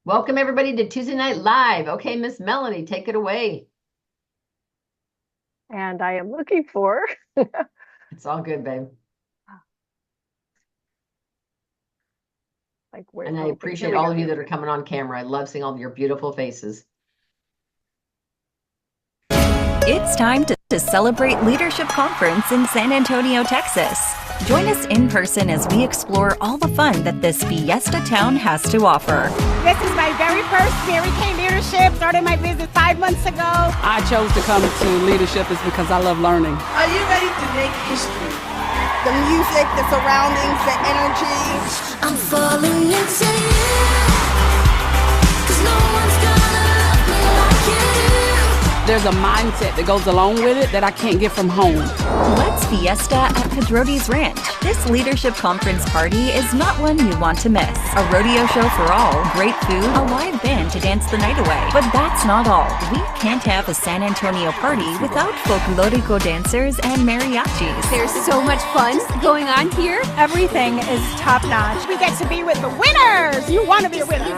Welcome everybody to Tuesday Night Live. Okay, Miss Melanie, take it away. And I am looking for It's all good, babe. like where. And I Okay, here appreciate we all go. of you that are coming on camera. I love seeing all of your beautiful faces. It's time to celebrate Leadership Conference in San Antonio, Texas. Join us in person as we explore all the fun that this fiesta town has to offer. This is my very first Mary Kay Leadership. Started my business 5 months ago. I chose to come to leadership is because I love learning. Are you ready to make history? The music, the surroundings, the energy. I'm falling into you, 'cause no one's gonna love me like you do. There's a mindset that goes along with it that I can't get from home. Let's fiesta at Padrotes Ranch. This leadership conference party is not one you want to miss. A rodeo show for all, great food, a live band to dance the night away. But that's not all. We can't have a San Antonio party without folklorico dancers and mariachis. There's so much fun going on here. Everything is top notch. We get to be with the winners. You want to be a winner.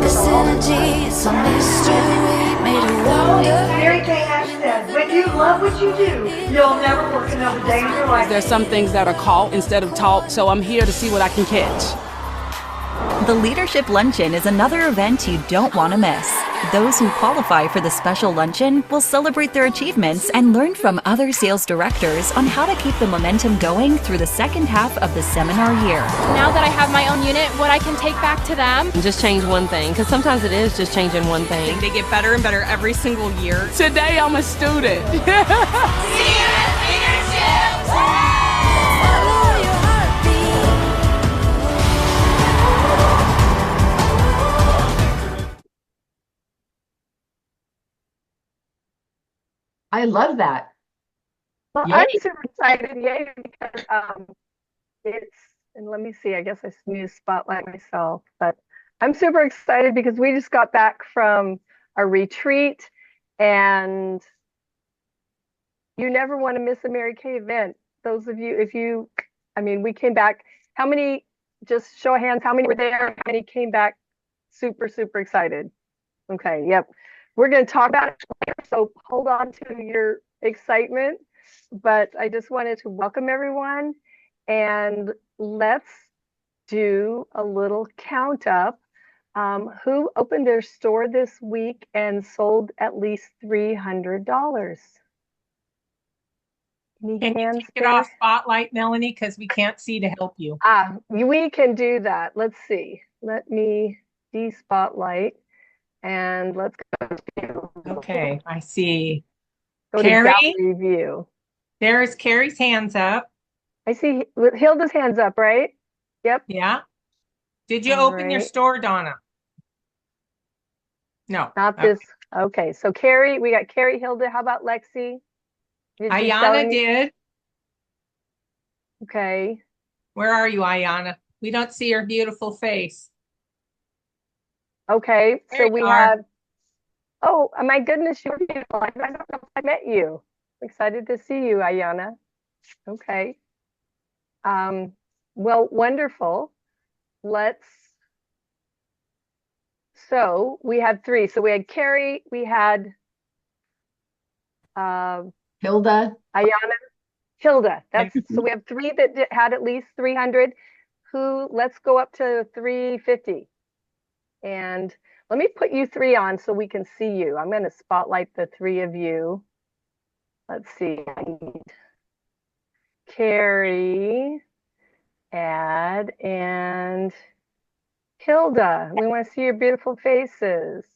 This energy is a mystery, made of wonder. Mary Kay has said, when you love what you do, you'll never work another day in your life. There's some things that are caught instead of taught, so I'm here to see what I can catch. The Leadership Luncheon is another event you don't want to miss. Those who qualify for the special luncheon will celebrate their achievements and learn from other sales directors on how to keep the momentum going through the second half of the seminar year. Now that I have my own unit, what I can take back to them. Just change one thing, because sometimes it is just changing one thing. They get better and better every single year. Today I'm a student. I love that. Well, Yay. I'm super excited, yay, because it's, and let me see, I guess I need to spotlight myself, but I'm super excited because we just got back from a retreat, and you never want to miss a Mary Kay event. Those of you, we came back. How many, just show of hands, how many were there? How many came back super, super excited? Okay, yep. We're going to talk about it later, so hold on to your excitement. But I just wanted to welcome everyone, and let's do a little count up. Who opened their store this week and sold at least $300? Can you take it off spotlight, Melanie, because we can't see to help you. We can do that. Let's see. Let me de-spotlight, and let's go to. Okay, I see. Go Carrie, to review. There's Carrie's hands up. I see Hilda's hands up, right? Yep. Yeah. Did you All open your right. store, Donna? No. Not this. Okay, so Carrie, we got Carrie, Hilda. How about Lexi? Ayana did. Okay. Where are you, Ayana? We don't see her beautiful face. Okay, There so you we are. have. Oh, my goodness, you're beautiful. I don't know if I met you. I'm excited to see you, Ayana. Okay. Well, wonderful. So we had three. So we had Carrie, we had Hilda. Ayana, Hilda. So we have three that had at least 300. Let's go up to 350. And let me put you three on so we can see you. I'm going to spotlight the three of you. Let's see. I need Carrie, Ed, and Hilda. We want to see your beautiful faces.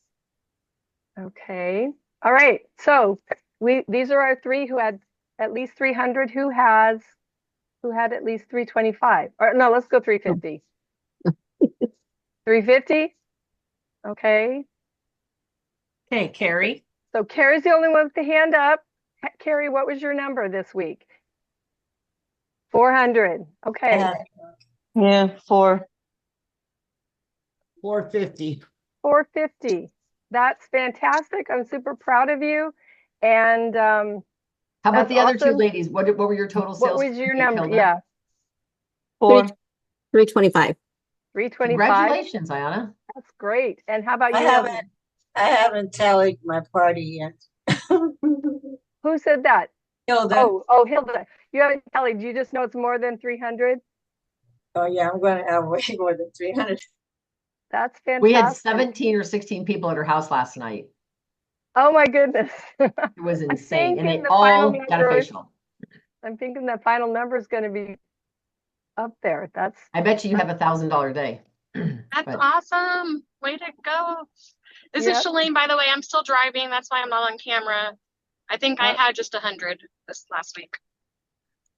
Okay. All right. So these are our three who had at least 300. Who had at least 325? Or no, let's go 350. 350? Okay. Okay, Carrie. So Carrie's the only one with the hand up. Carrie, what was your number this week? 400. Okay. Yeah, 450. 450. That's fantastic. I'm super proud of you. And How about the other two ladies? What were your total sales? What was your week, number? Hilda? Yeah. 4. 325. 325. Congratulations, Ayana. That's great. And how about I you? haven't tallied my party yet. Who said that? Hilda. Oh, Hilda. You haven't tallied. You just know it's more than 300? Oh yeah, I'm going to have way more than 300. That's fantastic. We had 17 or 16 people at her house last night. Oh my goodness. It was insane. And they all got a facial. I'm thinking the final number is going to be up there. I bet you have $1,000 day. That's awesome. Way to go. This is Shalane, by the way. I'm still driving. That's why I'm not on camera. I think I had just 100 this last week.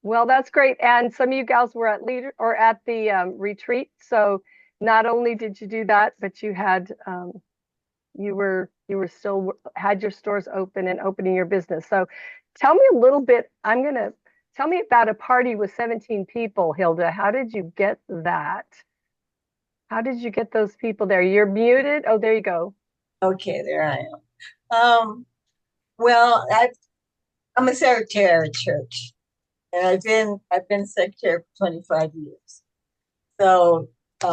Well, that's great. And some of you gals were at the retreat. So not only did you do that, but you had you were still had your stores open and opening your business. So tell me a little bit. Tell me about a party with 17 people, Hilda. How did you get that? How did you get those people there? You're muted. Oh, there you go. Okay, there I am. Well, I'm a secretary at church, and I've been secretary for 25 years. So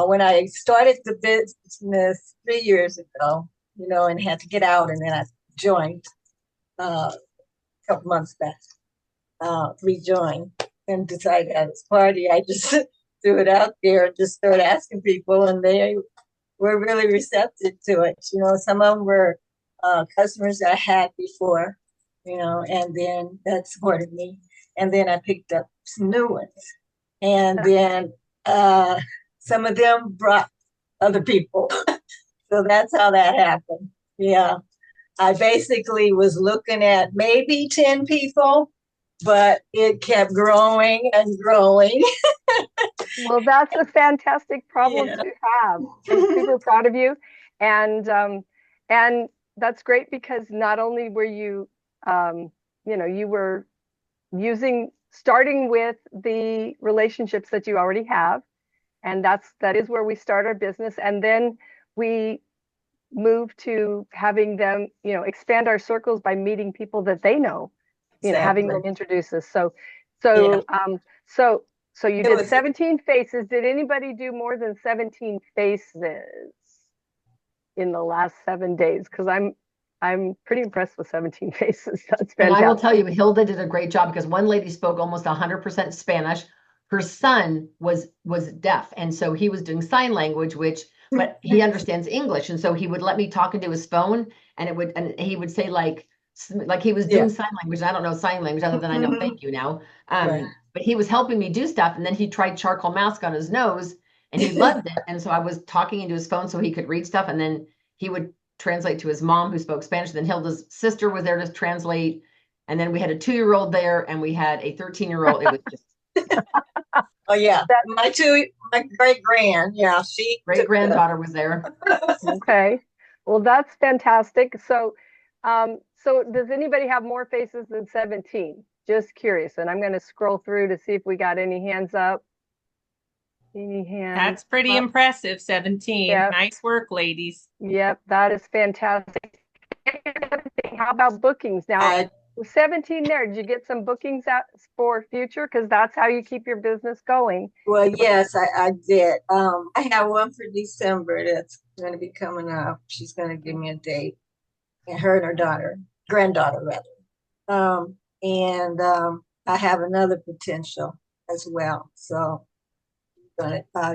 when I started the business 3 years ago, and had to get out, and then I joined a couple months back, rejoined, and decided to have this party. I just threw it out there and just started asking people, and they were really receptive to it. Some of them were customers I had before, and then that supported me. And then I picked up some new ones. And then some of them brought other people. So that's how that happened. Yeah. I basically was looking at maybe 10 people, but it kept growing and growing. Well, that's a fantastic problem to have. I'm super proud of you. And that's great because not only were you, you were starting with the relationships that you already have. And that is where we start our business. And then we move to having them, expand our circles by meeting people that they know, having them introduce us. So you did 17 faces. Did anybody do more than 17 faces in the last 7 days? Because I'm pretty impressed with 17 faces. That's fantastic. And I will tell you, Hilda did a great job because one lady spoke almost 100% Spanish. Her son was deaf, and so he was doing sign language, but he understands English, and so he would let me talk into his phone, and he would say like he was doing sign language. And I don't know sign language other than I know thank you now. Right. But he was helping me do stuff, and then he tried charcoal mask on his nose, and he loved it. And so I was talking into his phone so he could read stuff, and then he would translate to his mom who spoke Spanish. And then Hilda's sister was there to translate, and then we had a 2-year-old there, and we had a 13-year-old. It was just. Oh yeah, my great granddaughter was there. Okay, well that's fantastic. So, so does anybody have more faces than 17? Just curious, and I'm going to scroll through to see if we got any hands up. Any hands? That's pretty up? impressive. 17. Yep. Nice work, ladies. Yep, that is fantastic. How about bookings now? 17 there. Did you get some bookings out for future? Because that's how you keep your business going. Well, yes, I did. I have one for December that's going to be coming up. She's going to give me a date, and her and her granddaughter rather. And I have another potential as well. So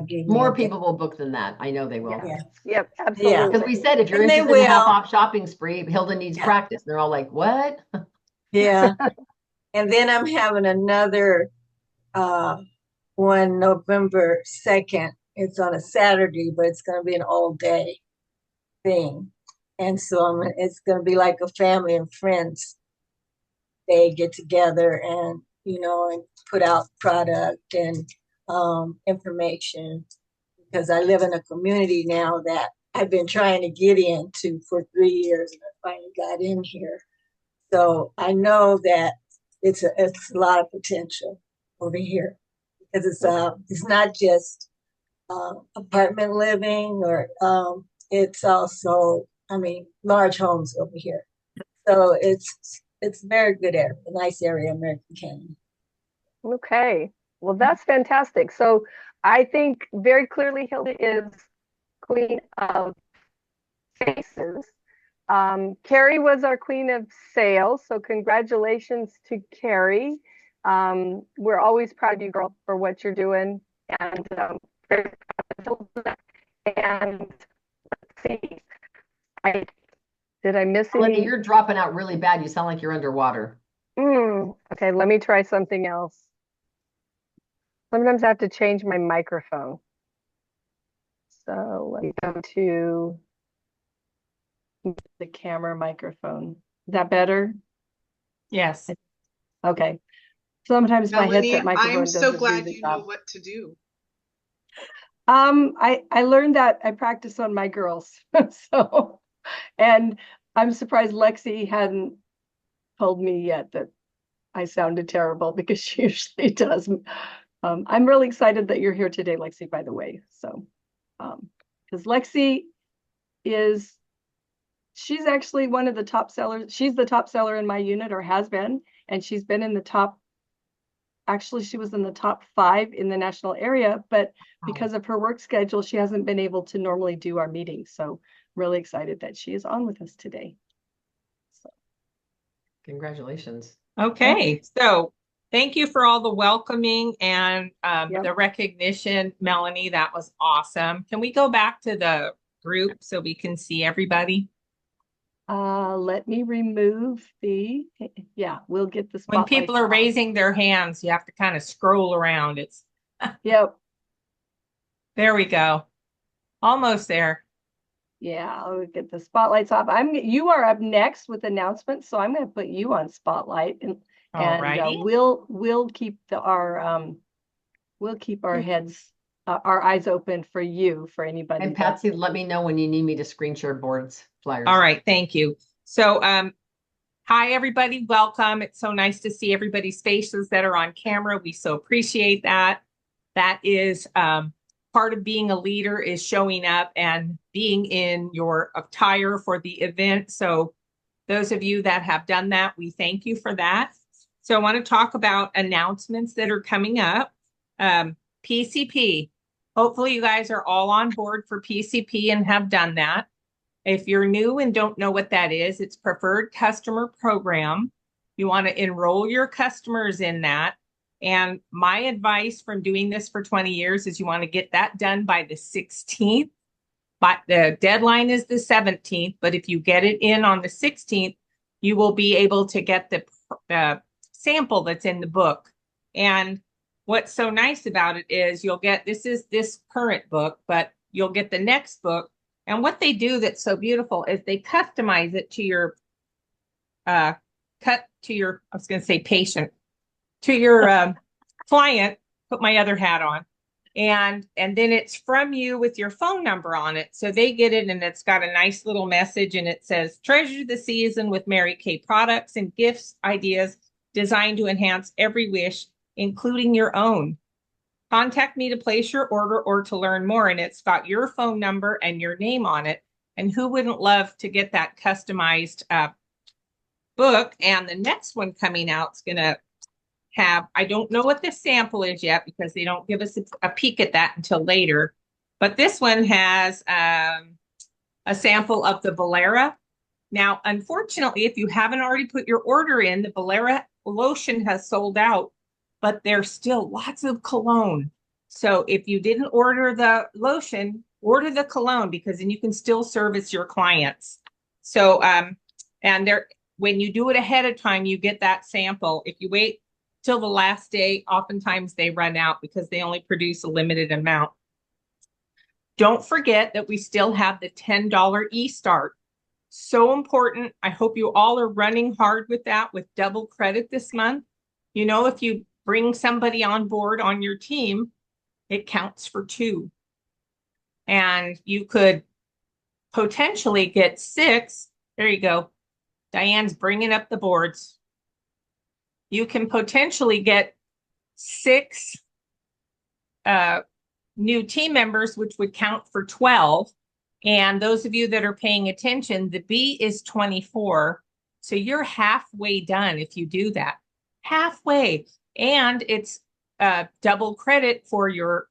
give more people will book than that. I know they will. Yeah. Yep, absolutely. Yeah, because we said if you're interested in a half-off shopping spree, Hilda needs practice. And they're all like, "What?" Yeah. And then I'm having another one November 2nd. It's on a Saturday, but it's going to be an all-day thing. And so it's going to be like a family and friends. They get together and, and put out product and information. Because I live in a community now that I've been trying to get into for 3 years, and I finally got in here. So I know that it's a lot of potential over here because it's not just apartment living or it's also large homes over here. So it's very good area, a nice area, American Canyon. Okay. Well, that's fantastic. So I think very clearly Hilda is queen of faces. Carrie was our queen of sales. So congratulations to Carrie. We're always proud of you, girl, for what you're doing. And very proud of Hilda. And let's see, did I miss Melanie, any? you're dropping out really bad. You sound like you're underwater. Okay, let me try something else. Sometimes I have to change my microphone. So let me go to the camera microphone. Is that better? Yes. Okay. Sometimes my Melanie, headset microphone I'm so doesn't glad do the you know job. what to do. I learned that I practice on my girls. So, and I'm surprised Lexi hadn't told me yet that I sounded terrible because she usually does. I'm really excited that you're here today, Lexi, by the way. So, because Lexi she's actually one of the top sellers. She's the top seller in my unit, or has been, and she's been in the top. Actually, she was in the top 5 in the national area, but because of her work schedule, she hasn't been able to normally do our meetings. So really excited that she is on with us today. So. Congratulations. Okay, so thank you for all the welcoming and the recognition, Melanie. That was awesome. Can we go back to the group so we can see everybody? Let me remove we'll get the spotlight. When people are raising their hands, you have to kind of scroll around. It's Yep. There we go. Almost there. Yeah, I'll get the spotlights off. You are up next with announcements, so I'm going to put you on spotlight, and we'll keep our heads, our eyes open for you, for anybody. And Patsy, let me know when you need me to screen share boards, flyers. All right, thank you. So, hi everybody, welcome. It's so nice to see everybody's faces that are on camera. We so appreciate that. That is part of being a leader, is showing up and being in your attire for the event. So those of you that have done that, we thank you for that. So I want to talk about announcements that are coming up. PCP. Hopefully you guys are all on board for PCP and have done that. If you're new and don't know what that is, it's Preferred Customer Program. You want to enroll your customers in that. And my advice from doing this for 20 years is you want to get that done by the 16th. But the deadline is the 17th. But if you get it in on the 16th, you will be able to get the sample that's in the book. And what's so nice about it is you'll get, this is this current book, but you'll get the next book. And what they do that's so beautiful is they customize it to your, I was going to say patient, to your client, put my other hat on. And then it's from you with your phone number on it. So they get it, and it's got a nice little message, and it says, treasure the season with Mary Kay products and gifts, ideas designed to enhance every wish, including your own. Contact me to place your order or to learn more. And it's got your phone number and your name on it. And who wouldn't love to get that customized book? And the next one coming out is going to have, I don't know what the sample is yet because they don't give us a peek at that until later. But this one has a sample of the Valera. Now, unfortunately, if you haven't already put your order in, the Valera lotion has sold out, but there's still lots of cologne. So if you didn't order the lotion, order the cologne, because then you can still service your clients. So, when you do it ahead of time, you get that sample. If you wait till the last day, oftentimes they run out because they only produce a limited amount. Don't forget that we still have the $10 e-start. So important. I hope you all are running hard with that, with double credit this month. You know, if you bring somebody on board on your team, it counts for 2. And you could potentially get 6. There you go. Diane's bringing up the boards. You can potentially get 6 new team members, which would count for 12. And those of you that are paying attention, the B is 24. So you're halfway done if you do that. Halfway. And it's double credit for your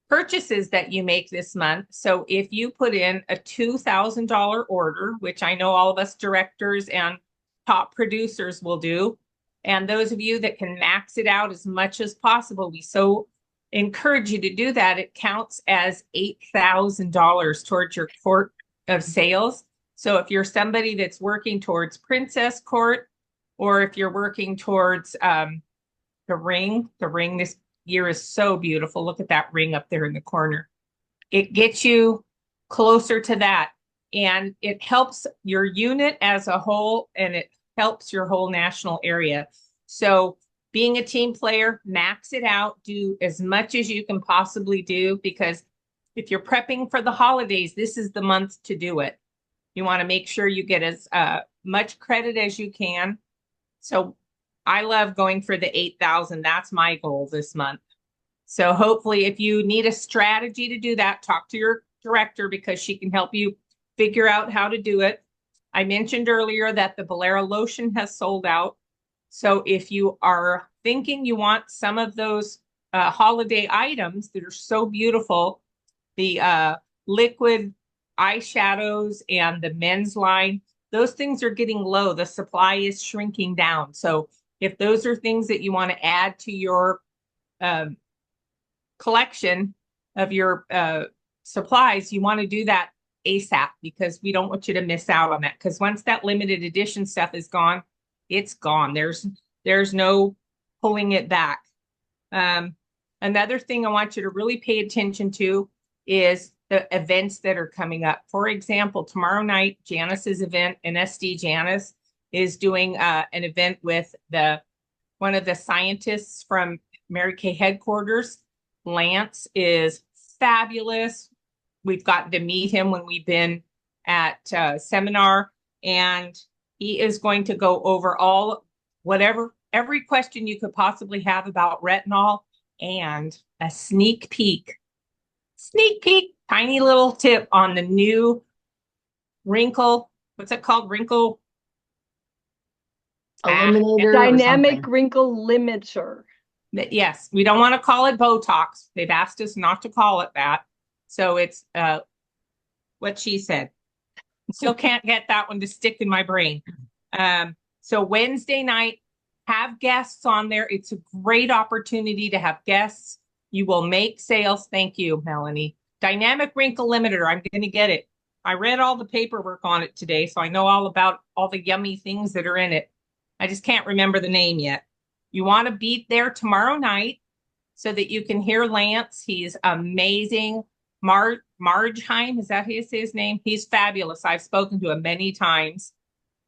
purchases that you make this month. So if you put in a $2,000 order, which I know all of us directors and top producers will do, and those of you that can max it out as much as possible, we so encourage you to do that. It counts as $8,000 towards your court of sales. So if you're somebody that's working towards Princess Court, or if you're working towards the ring this year is so beautiful. Look at that ring up there in the corner. It gets you closer to that, and it helps your unit as a whole, and it helps your whole national area. So being a team player, max it out, do as much as you can possibly do, because if you're prepping for the holidays, this is the month to do it. You want to make sure you get as much credit as you can. So I love going for the 8,000. That's my goal this month. So hopefully if you need a strategy to do that, talk to your director, because she can help you figure out how to do it. I mentioned earlier that the Bolero lotion has sold out. So if you are thinking you want some of those holiday items that are so beautiful, the liquid eyeshadows and the men's line, those things are getting low. The supply is shrinking down. So if those are things that you want to add to your collection of your supplies, you want to do that ASAP, because we don't want you to miss out on that. Because once that limited edition stuff is gone, it's gone. There's no pulling it back. Another thing I want you to really pay attention to is the events that are coming up. For example, tomorrow night, Janice's event, NSD Janice, is doing an event with one of the scientists from Mary Kay headquarters. Lance is fabulous. We've gotten to meet him when we've been at seminar, and he is going to go over every question you could possibly have about retinol, and a sneak peek, tiny little tip on the new wrinkle. What's it called? Wrinkle eliminator. Dynamic wrinkle limiter. Yes, we don't want to call it Botox. They've asked us not to call it that. So it's what she said. Still can't get that one to stick in my brain. So Wednesday night, have guests on there. It's a great opportunity to have guests. You will make sales. Thank you, Melanie. Dynamic wrinkle limiter. I'm going to get it. I read all the paperwork on it today, so I know all about all the yummy things that are in it. I just can't remember the name yet. You want to be there tomorrow night so that you can hear Lance. He's amazing. Margeheim, is that his name? He's fabulous. I've spoken to him many times,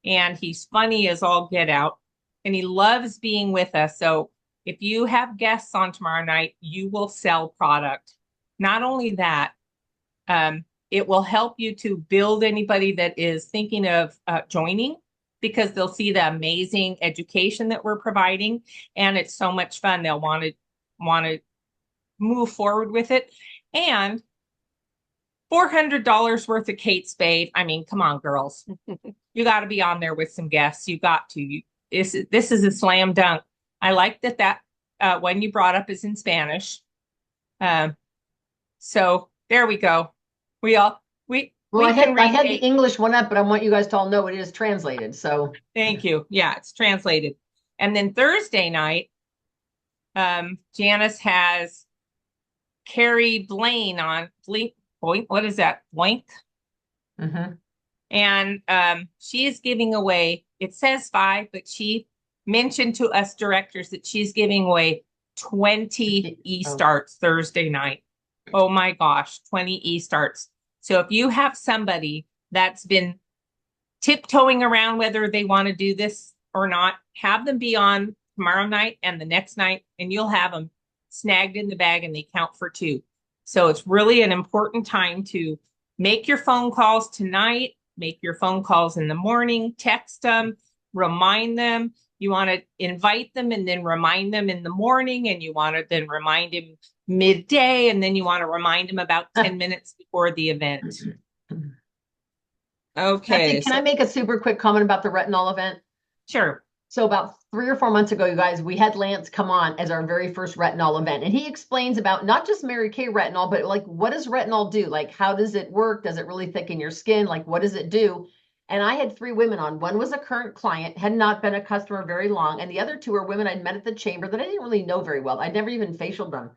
and he's funny as all get out, and he loves being with us. So if you have guests on tomorrow night, you will sell product. Not only that, it will help you to build anybody that is thinking of joining, because they'll see the amazing education that we're providing, and it's so much fun. They'll want to move forward with it. And $400 worth of Kate Spade. I mean, come on, girls. You got to be on there with some guests. You got to. This is a slam dunk. I like that one you brought up is in Spanish. So there we go. I had the English one up, but I want you guys to all know it is translated. So thank you. Yeah, it's translated. And then Thursday night, Janice has Carrie Blaine on Blink. What is that? Blank. Mm-hmm. And she is giving away, it says 5, but she mentioned to us directors that she's giving away 20 e-starts Thursday night. Oh my gosh, 20 e-starts. So if you have somebody that's been tiptoeing around whether they want to do this or not, have them be on tomorrow night and the next night, and you'll have them snagged in the bag, and they count for 2. So it's really an important time to make your phone calls tonight, make your phone calls in the morning, text them, remind them. You want to invite them and then remind them in the morning, and you want to then remind them midday, and then you want to remind them about 10 minutes before the event. Okay. Can I make a super quick comment about the retinol event? Sure. So about 3 or 4 months ago, you guys, we had Lance come on as our very first retinol event. And he explains about not just Mary Kay retinol, but like, what does retinol do? Like, how does it work? Does it really thicken your skin? Like, what does it do? And I had 3 women on. One was a current client, had not been a customer very long. And the other 2 were women I'd met at the chamber that I didn't really know very well. I'd never even facialed them.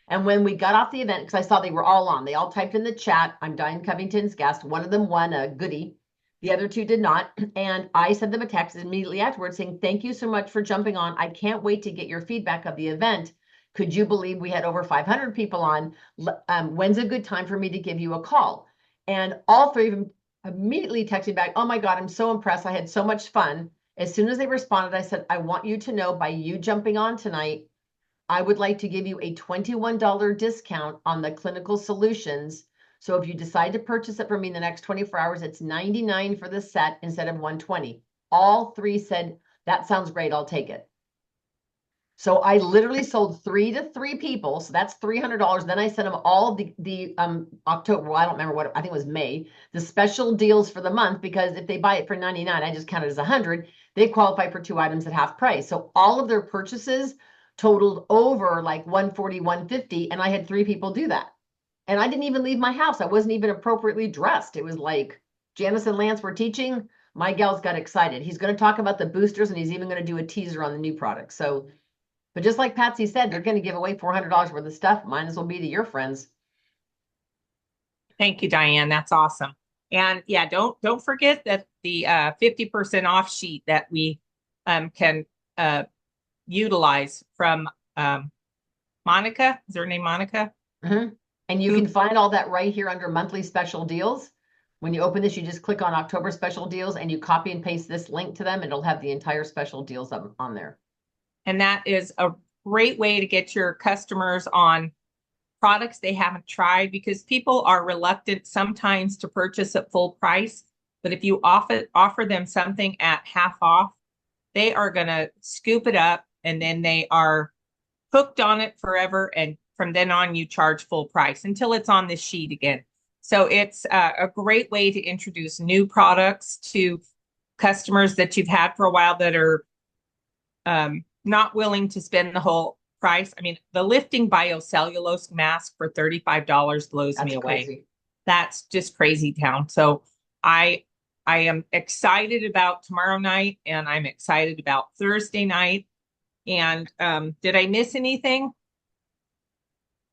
And when we got off the event, because I saw they were all on, they all typed in the chat, I'm Diane Covington's guest. One of them won a goodie. The other 2 did not. And I sent them a text immediately afterwards saying, thank you so much for jumping on. I can't wait to get your feedback of the event. Could you believe we had over 500 people on? When's a good time for me to give you a call? And all 3 of them immediately texted back, oh my God, I'm so impressed. I had so much fun. As soon as they responded, I said, I want you to know by you jumping on tonight, I would like to give you a $21 discount on the clinical solutions. So if you decide to purchase it from me in the next 24 hours, it's $99 for the set instead of $120. All 3 said, that sounds great, I'll take it. So I literally sold 3 to 3 people. So that's $300. Then I sent them all the October, well, I don't remember what, I think it was May, the special deals for the month, because if they buy it for $99, I just count it as 100, they qualify for 2 items at half price. So all of their purchases totaled over like 140, 150. And I had 3 people do that. And I didn't even leave my house. I wasn't even appropriately dressed. It was like Janice and Lance were teaching. My gals got excited. He's going to talk about the boosters, and he's even going to do a teaser on the new product. So, but just like Patsy said, they're going to give away $400 worth of stuff. Might as well be to your friends. Thank you, Diane. That's awesome. And yeah, don't forget that the 50% off sheet that we can utilize from Monica. Is her name Monica? Mm-hmm. And you can find all that right here under monthly special deals. When you open this, you just click on October special deals and you copy and paste this link to them. And it'll have the entire special deals on there. And that is a great way to get your customers on products they haven't tried, because people are reluctant sometimes to purchase at full price. But if you offer them something at half off, they are going to scoop it up, and then they are hooked on it forever. And from then on, you charge full price until it's on this sheet again. So it's a great way to introduce new products to customers that you've had for a while that are not willing to spend the whole price. I mean, the lifting biocellulose mask for $35 blows me away. Crazy. That's just crazy town. So I am excited about tomorrow night, and I'm excited about Thursday night. And did I miss anything?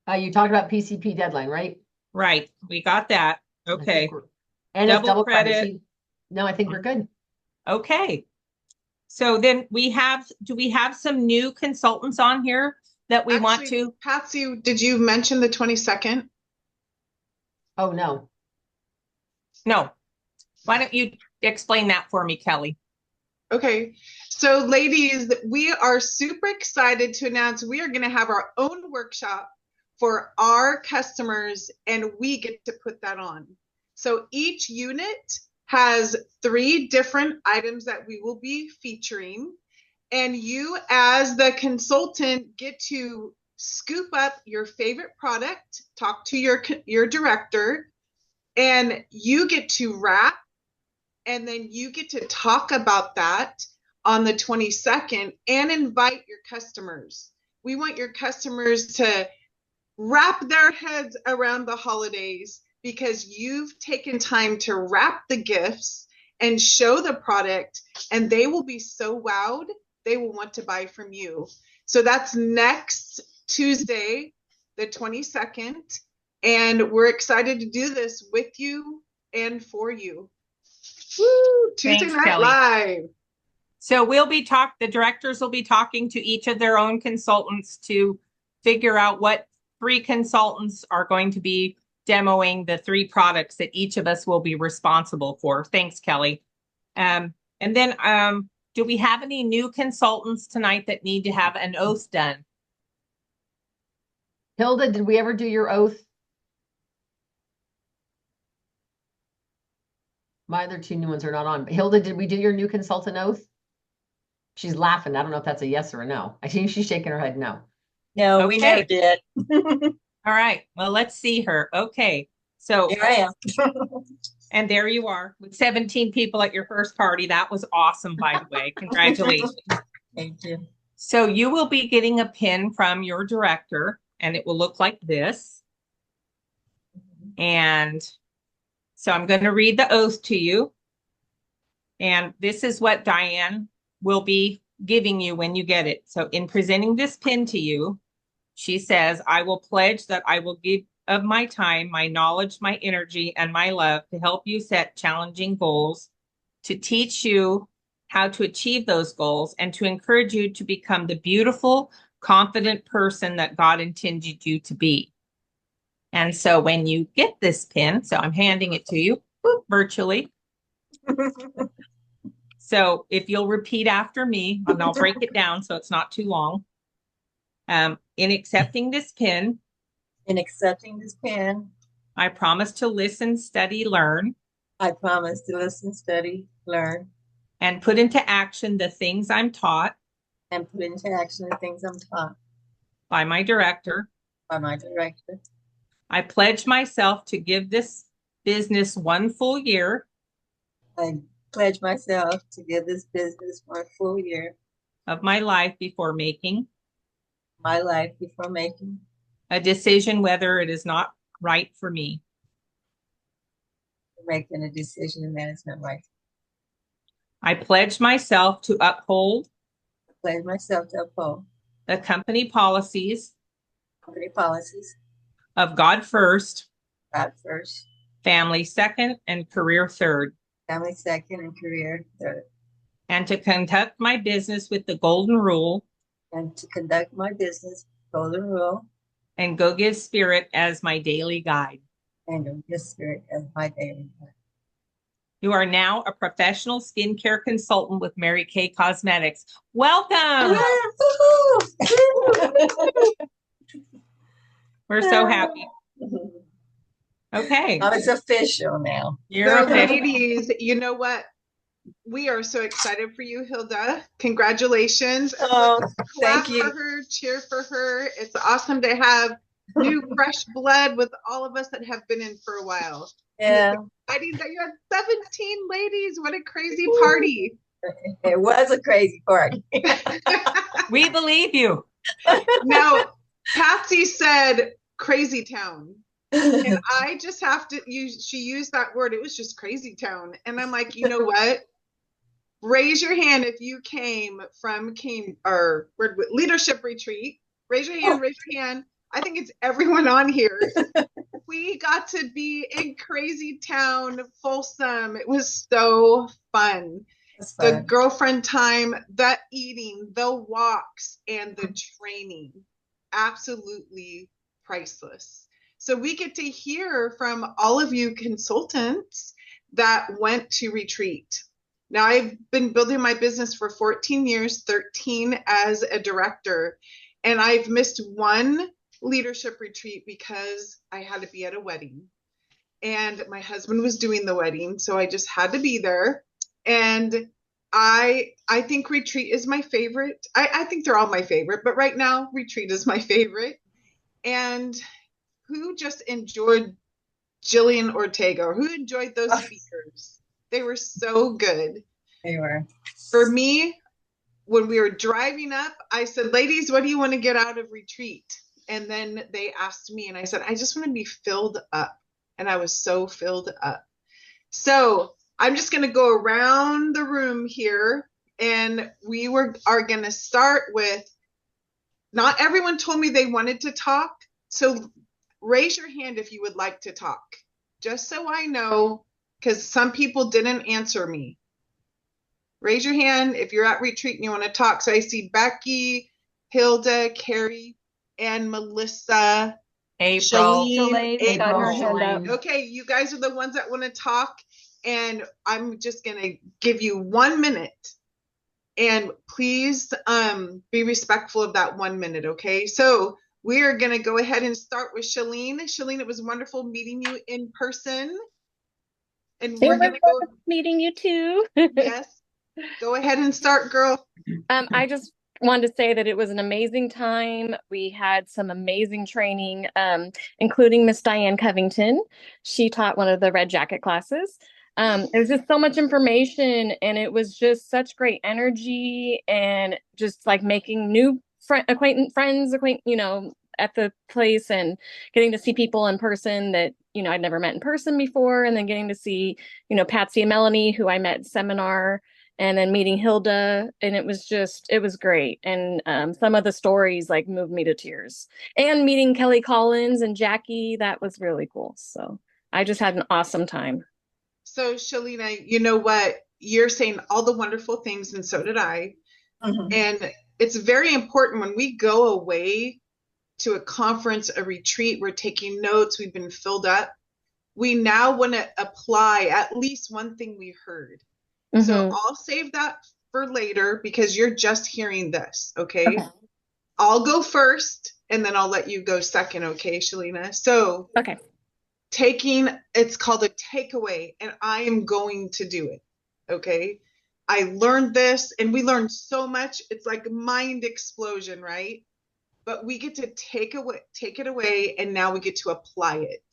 You talked about PCP deadline, right? Right. We got that. Okay. And double credit. No, I think we're good. Okay. So then do we have some new consultants on here that we want to? Patsy, did you mention the 22nd? Oh, no. No. Why don't you explain that for me, Kelly? Okay. So ladies, we are super excited to announce we are going to have our own workshop for our customers, and we get to put that on. So each unit has 3 different items that we will be featuring, and you as the consultant get to scoop up your favorite product, talk to your director, and you get to wrap, and then you get to talk about that on the 22nd and invite your customers. We want your customers to wrap their heads around the holidays, because you've taken time to wrap the gifts and show the product, and they will be so wowed, they will want to buy from you. So that's next Tuesday, the 22nd, and we're excited to do this with you and for you. Woo! Tuesday Night Kelly. Live. So the directors will be talking to each of their own consultants to figure out what 3 consultants are going to be demoing the 3 products that each of us will be responsible for. Thanks, Kelly. And then do we have any new consultants tonight that need to have an oath done? Hilda, did we ever do your oath? My other 2 new ones are not on. But Hilda, did we do your new consultant oath? She's laughing. I don't know if that's a yes or a no. I think she's shaking her head no. No, Okay. we never did. All right. Well, let's see her. Okay. So Here I am. And there you are with 17 people at your first party. That was awesome, by the way. Congratulations. Thank you. So you will be getting a pin from your director, and it will look like this. And so I'm going to read the oath to you. And this is what Diane will be giving you when you get it. So in presenting this pin to you, she says, I will pledge that I will give of my time, my knowledge, my energy, and my love to help you set challenging goals, to teach you how to achieve those goals, and to encourage you to become the beautiful, confident person that God intended you to be. And so when you get this pin, so I'm handing it to you virtually. So if you'll repeat after me, and I'll break it down so it's not too long. In accepting this pin, I promise to listen, study, learn. I promise to listen, study, learn. And put into action the things I'm taught. And put into action the things I'm taught. By my director. By my director. I pledge myself to give this business 1 full year. I pledge myself to give this business 1 full year. Of my life before making. A decision whether it is not right for me. Making a decision that is not right. I pledge myself to uphold. The company policies. Of God first. Family second and career third. And to conduct my business with the golden rule. And go give spirit as my daily guide. You are now a professional skincare consultant with Mary Kay Cosmetics. Welcome. We're so happy. Okay. It's official now. So ladies, you know what? We are so excited for you, Hilda. Congratulations. Thank you. Clap for her, cheer for her. It's awesome to have new, fresh blood with all of us that have been in for a while. Yeah. Exciting that you had 17 ladies. What a crazy party. It was a crazy party. We believe you. Now, Patsy said crazy town. And I just have to use, she used that word. It was just crazy town. And I'm like, you know what? Raise your hand if you came from leadership retreat. Raise your hand, raise your hand. I think it's everyone on here. We got to be in crazy town, Folsom. It was so fun. The girlfriend time, the eating, the walks, and the training. Absolutely priceless. So we get to hear from all of you consultants that went to retreat. Now, I've been building my business for 14 years, 13 as a director, and I've missed one leadership retreat because I had to be at a wedding. And my husband was doing the wedding, so I just had to be there. And I think retreat is my favorite. I think they're all my favorite, but right now, retreat is my favorite. And who just enjoyed Jillian Ortega? Who enjoyed those speakers? They were so good. They were. For me, when we were driving up, I said, ladies, what do you want to get out of retreat? And then they asked me, and I said, I just want to be filled up. And I was so filled up. So I'm just going to go around the room here, and we are going to start with, not everyone told me they wanted to talk. So raise your hand if you would like to talk, just so I know, because some people didn't answer me. Raise your hand if you're at retreat and you want to talk. So I see Becky, Hilda, Carrie, and Melissa, April. Shalene. Okay, you guys are the ones that want to talk, and I'm just going to give you 1 minute. And please be respectful of that 1 minute, okay? So we are going to go ahead and start with Shalene. Shalene, it was wonderful meeting you in person. And we're going to go meeting you too. Yes. Go ahead and start, girl. I just wanted to say that it was an amazing time. We had some amazing training, including Miss Diane Covington. She taught one of the red jacket classes. It was just so much information, and it was just such great energy, and just like making new friends, at the place, and getting to see people in person that, I'd never met in person before, and then getting to see, Patsy and Melanie, who I met at seminar, and then meeting Hilda, and it was great. And some of the stories like moved me to tears. And meeting Kelly Collins and Jackie, that was really cool. So I just had an awesome time. So, Shalina, you know what? You're saying all the wonderful things, and so did I. And it's very important when we go away to a conference, a retreat, we're taking notes, we've been filled up. We now want to apply at least one thing we heard. So I'll save that for later because you're just hearing this, okay? I'll go first and then I'll let you go second, okay, Shalina? So, it's called a takeaway, and I am going to do it, okay? I learned this, and we learned so much. It's like a mind explosion, right? But we get to take it away, and now we get to apply it.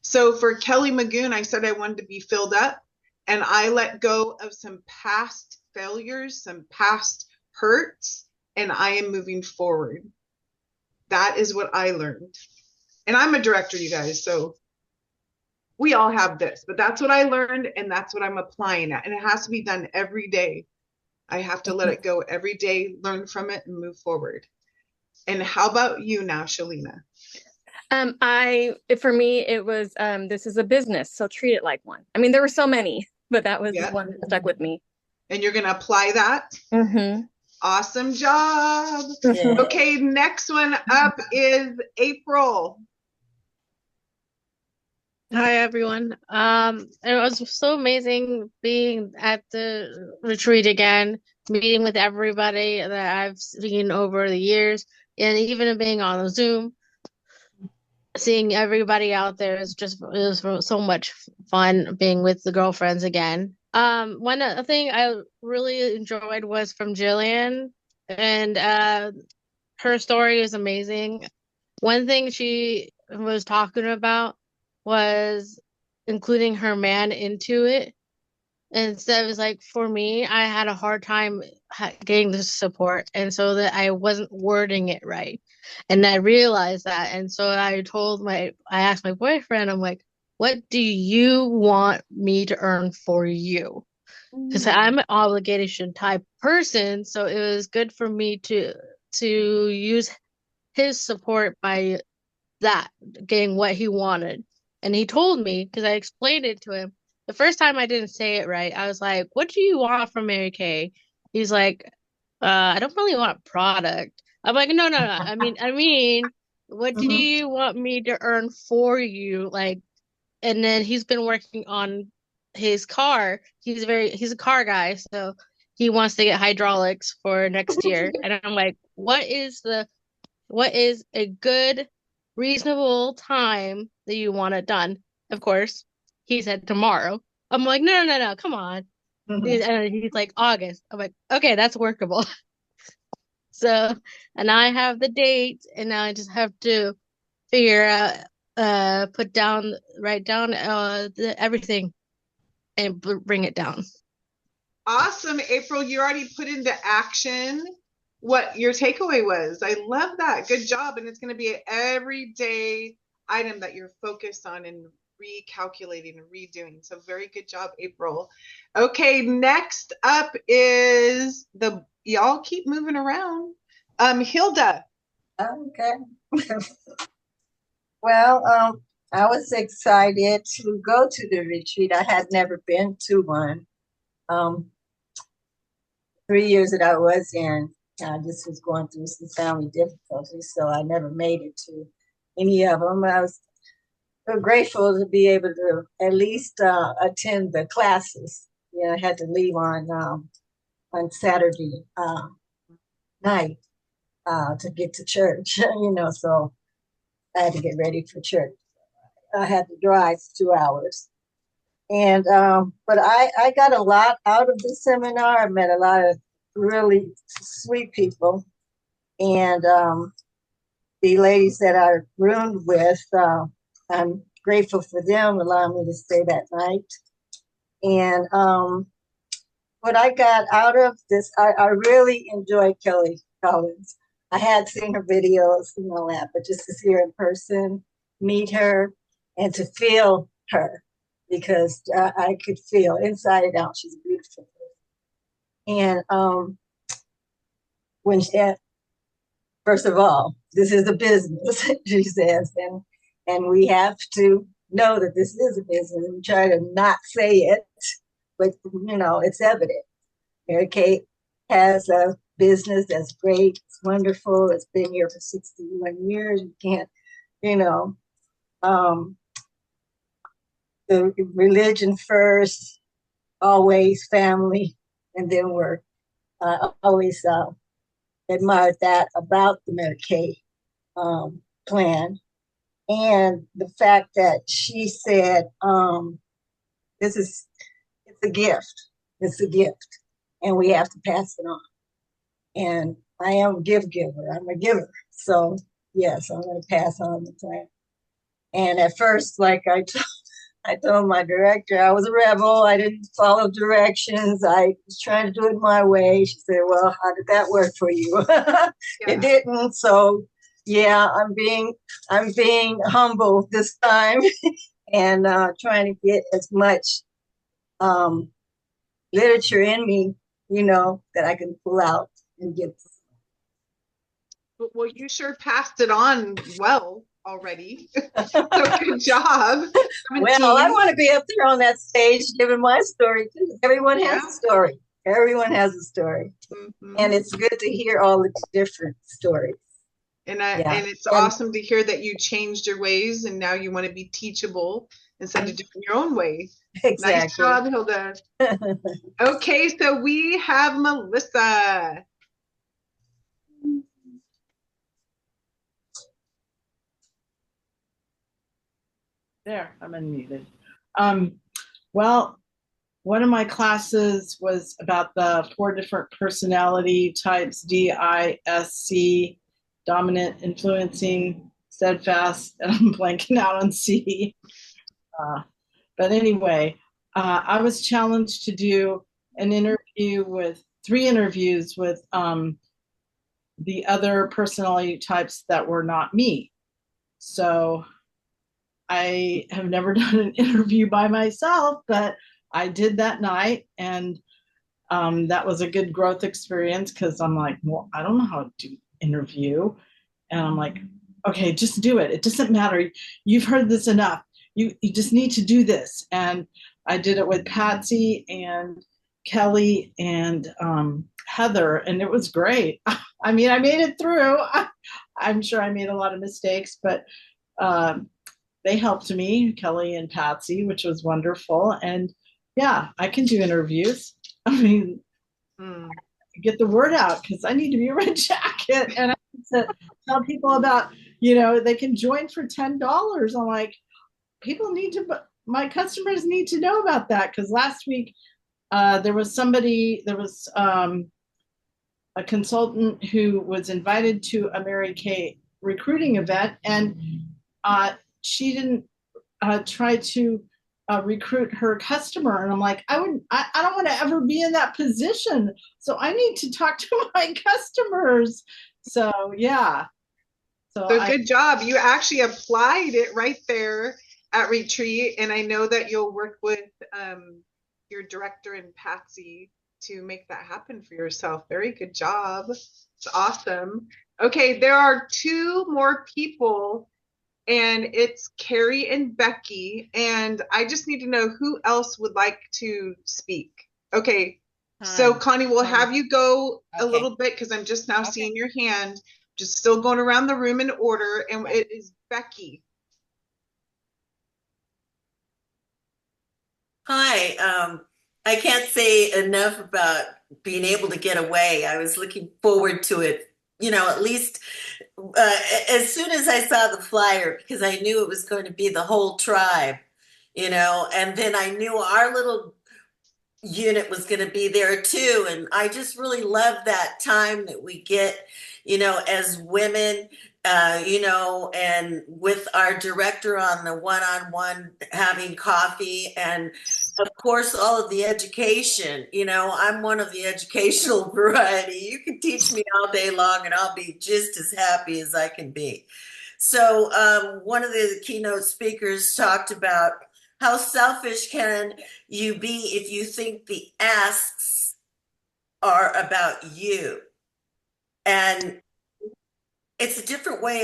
So for Kelly Magoon, I said I wanted to be filled up, and I let go of some past failures, some past hurts, and I am moving forward. That is what I learned. And I'm a director, you guys, so we all have this, but that's what I learned, and that's what I'm applying at. And it has to be done every day. I have to let it go every day, learn from it, and move forward. And how about you now, Shalina? For me, it was, this is a business, so treat it like one. I mean, there were so many, but that was the one that stuck with me. And you're going to apply that? Awesome job. Okay, next one up is April. Hi everyone. It was so amazing being at the retreat again, meeting with everybody that I've seen over the years, and even being on the Zoom, seeing everybody out there it was so much fun being with the girlfriends again. One thing I really enjoyed was from Jillian, and her story is amazing. One thing she was talking about was including her man into it. And so it was like, for me, I had a hard time getting the support, and so that I wasn't wording it right. And I realized that. And so I asked my boyfriend, I'm like, what do you want me to earn for you? Because I'm an obligation type person. So it was good for me to use his support by that, getting what he wanted. And he told me, because I explained it to him. The first time I didn't say it right. I was like, what do you want from Mary Kay? He's like, I don't really want product. I'm like, no. I mean, what do you want me to earn for you? Like, and then he's been working on his car. He's a car guy, so he wants to get hydraulics for next year. And I'm like, what is a good reasonable time that you want it done? Of course, he said tomorrow. I'm like, no, come on. And he's like, August. I'm like, okay, that's workable. So, and I have the date, and now I just have to figure out, write down everything and bring it down. Awesome, April. You already put into action what your takeaway was. I love that. Good job. And it's going to be an everyday item that you're focused on and recalculating and redoing. So very good job, April. Okay, next up is y'all keep moving around. Hilda. Okay. Well, I was excited to go to the retreat. I had never been to one. 3 years that I was in, I just was going through some family difficulties, so I never made it to any of them. I was so grateful to be able to at least attend the classes. I had to leave on Saturday night to get to church, so I had to get ready for church. I had to drive 2 hours. And but I got a lot out of the seminar. I met a lot of really sweet people. And the ladies that I roomed with, I'm grateful for them allowing me to stay that night. And what I got out of this, I really enjoyed Kelly Collins. I had seen her videos and all that, but just to see her in person, meet her, and to feel her, because I could feel inside and out. She's beautiful. And when she, first of all, this is a business, she says, and we have to know that this is a business and try to not say it, but it's evident. Mary Kate has a business that's great, it's wonderful, it's been here for 61 years. You can't, the religion first, always family, and then work. I always admired that about the Mary Kay plan. And the fact that she said, it's a gift. It's a gift. And we have to pass it on. And I am a giver. I'm a giver. So yes, I'm going to pass on the plan. And at first, like I told my director, I was a rebel. I didn't follow directions. I was trying to do it my way. She said, "Well, how did that work for you?" It didn't. So yeah, I'm being humble this time and trying to get as much literature in me, that I can pull out and get. Well, you sure passed it on well already. So good job. Well, I want to be up there on that stage giving my story too. Everyone has a story. Everyone has a story. Mm-hmm. And it's good to hear all the different stories. And it's awesome to hear that you changed your ways and now you want to be teachable instead of doing your own way. Exactly. Nice job, Hilda. Okay, so we have Melissa. There, I'm unmuted. Well, one of my classes was about the 4 different personality types: DISC, dominant, influencing, steadfast, and I'm blanking out on C. But anyway, I was challenged to do an interview with 3 interviews with the other personality types that were not me. So I have never done an interview by myself, but I did that night, and that was a good growth experience because I'm like, well, I don't know how to do interview. And I'm like, okay, just do it. It doesn't matter. You've heard this enough. You just need to do this. And I did it with Patsy and Kelly and Heather, and it was great. I mean, I made it through. I'm sure I made a lot of mistakes, but they helped me, Kelly and Patsy, which was wonderful. And yeah, I can do interviews. I mean, get the word out because I need to be a red jacket. And I need to tell people about, they can join for $10. I'm like, my customers need to know about that. Because last week there was a consultant who was invited to a Mary Kay recruiting event, and she didn't try to recruit her customer. And I'm like, I don't want to ever be in that position. So I need to talk to my customers. So yeah. So good job. You actually applied it right there at retreat. And I know that you'll work with your director and Patsy to make that happen for yourself. Very good job. It's awesome. Okay, there are 2 more people, and it's Carrie and Becky. And I just need to know who else would like to speak. Okay, so Connie, we'll have you go a little bit because I'm just now seeing your hand. Just still going around the room in order, and it is Becky. Hi. I can't say enough about being able to get away. I was looking forward to it, at least as soon as I saw the flyer, because I knew it was going to be the whole tribe, and then I knew our little unit was going to be there too. And I just really love that time that we get, as women, and with our director on the one-on-one having coffee and of course, all of the education. You know, I'm one of the educational variety. You can teach me all day long and I'll be just as happy as I can be. So, one of the keynote speakers talked about how selfish can you be if you think the asks are about you. And it's a different way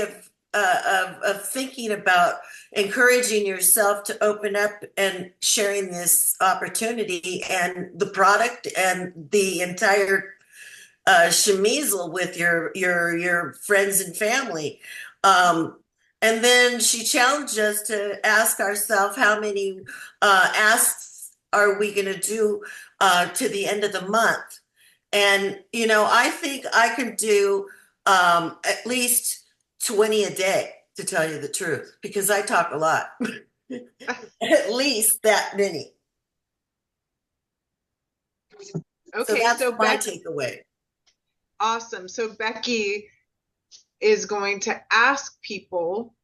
of thinking about encouraging yourself to open up and sharing this opportunity and the product and the entire shemezel with your friends and family. And then she challenged us to ask ourselves how many asks are we going to do to the end of the month. And, you know, I think I could do at least 20 a day, to tell you the truth, because I talk a lot. At least that many. Okay, so that's so my takeaway. Awesome. So Becky is going to ask people,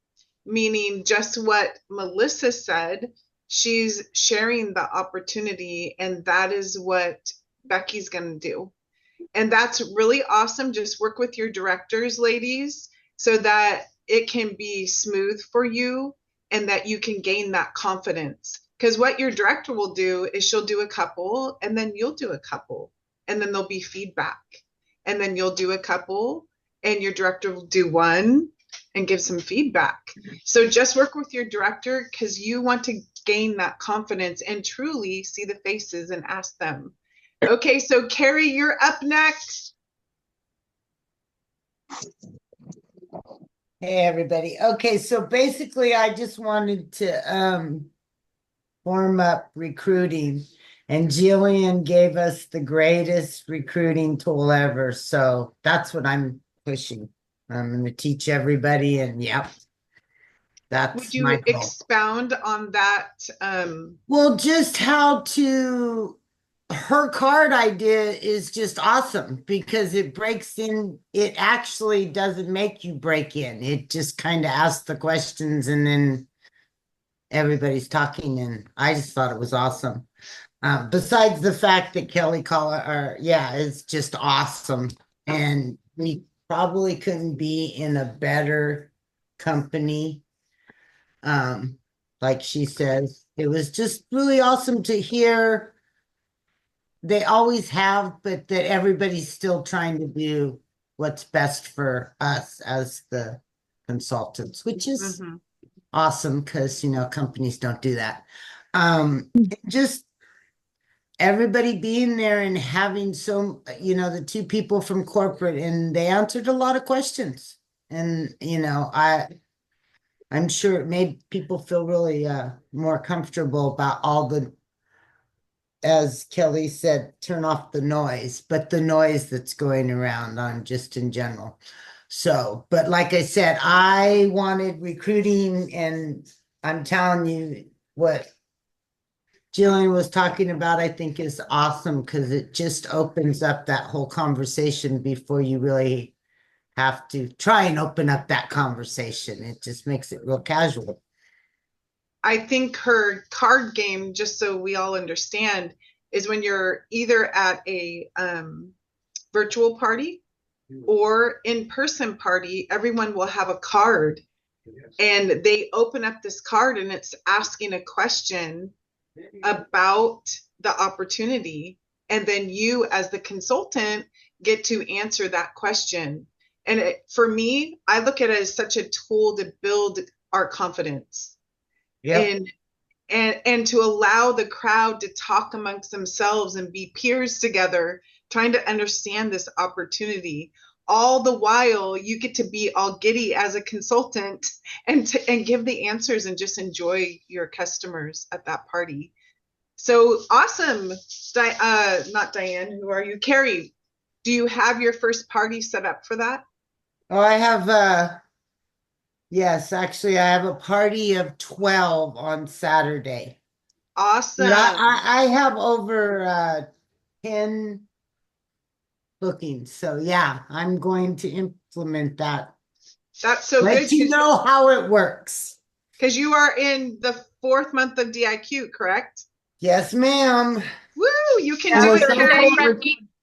meaning just what Melissa said. She's sharing the opportunity, and that is what Becky's going to do. And that's really awesome. Just work with your directors, ladies, so that it can be smooth for you and that you can gain that confidence. Because what your director will do is she'll do a couple and then you'll do a couple and then there'll be feedback. And then you'll do a couple and your director will do one and give some feedback. So just work with your director because you want to gain that confidence and truly see the faces and ask them. Okay, so Carrie, you're up next. Hey, everybody. Okay, so basically, I just wanted to form up recruiting, and Jillian gave us the greatest recruiting tool ever. So that's what I'm pushing. I'm going to teach everybody, and yep, that's Would you my goal. expound on that? Well, just how to. Her card idea is just awesome because it breaks in. It actually doesn't make you break in. It just kind of asks the questions and then everybody's talking. And I just thought it was awesome. Besides the fact that Kelly Collar, is just awesome. And we probably couldn't be in a better company. Like she says, it was just really awesome to hear. They always have, but that everybody's still trying to do what's best for us as the consultants, which is awesome because, you know, companies don't do that. Just everybody being there and having the two people from corporate, and they answered a lot of questions. And, you know, I'm sure it made people feel really more comfortable about all the, as Kelly said, turn off the noise, but the noise that's going around on just in general. So, but like I said, I wanted recruiting, and I'm telling you what Jillian was talking about, I think is awesome because it just opens up that whole conversation before you really have to try and open up that conversation. It just makes it real casual. I think her card game, just so we all understand, is when you're either at a virtual party or in-person party, everyone will have a card and they open up this card and it's asking a question about the opportunity. And then you as the consultant get to answer that question. And for me, I look at it as such a tool to build our confidence. Yep. And to allow the crowd to talk amongst themselves and be peers together, trying to understand this opportunity. All the while, you get to be all giddy as a consultant and give the answers and just enjoy your customers at that party. So awesome. Not Diane, who are you? Carrie, do you have your first party set up for that? Oh, I have yes, actually, I have a party of 12 on Saturday. Awesome. But I have over 10 bookings. So yeah, I'm going to implement that. That's so Let good. you know how it works. Because you are in the 4th month of DIQ, correct? Yes, ma'am. Woo! You can It do was it, so Carrie. cool.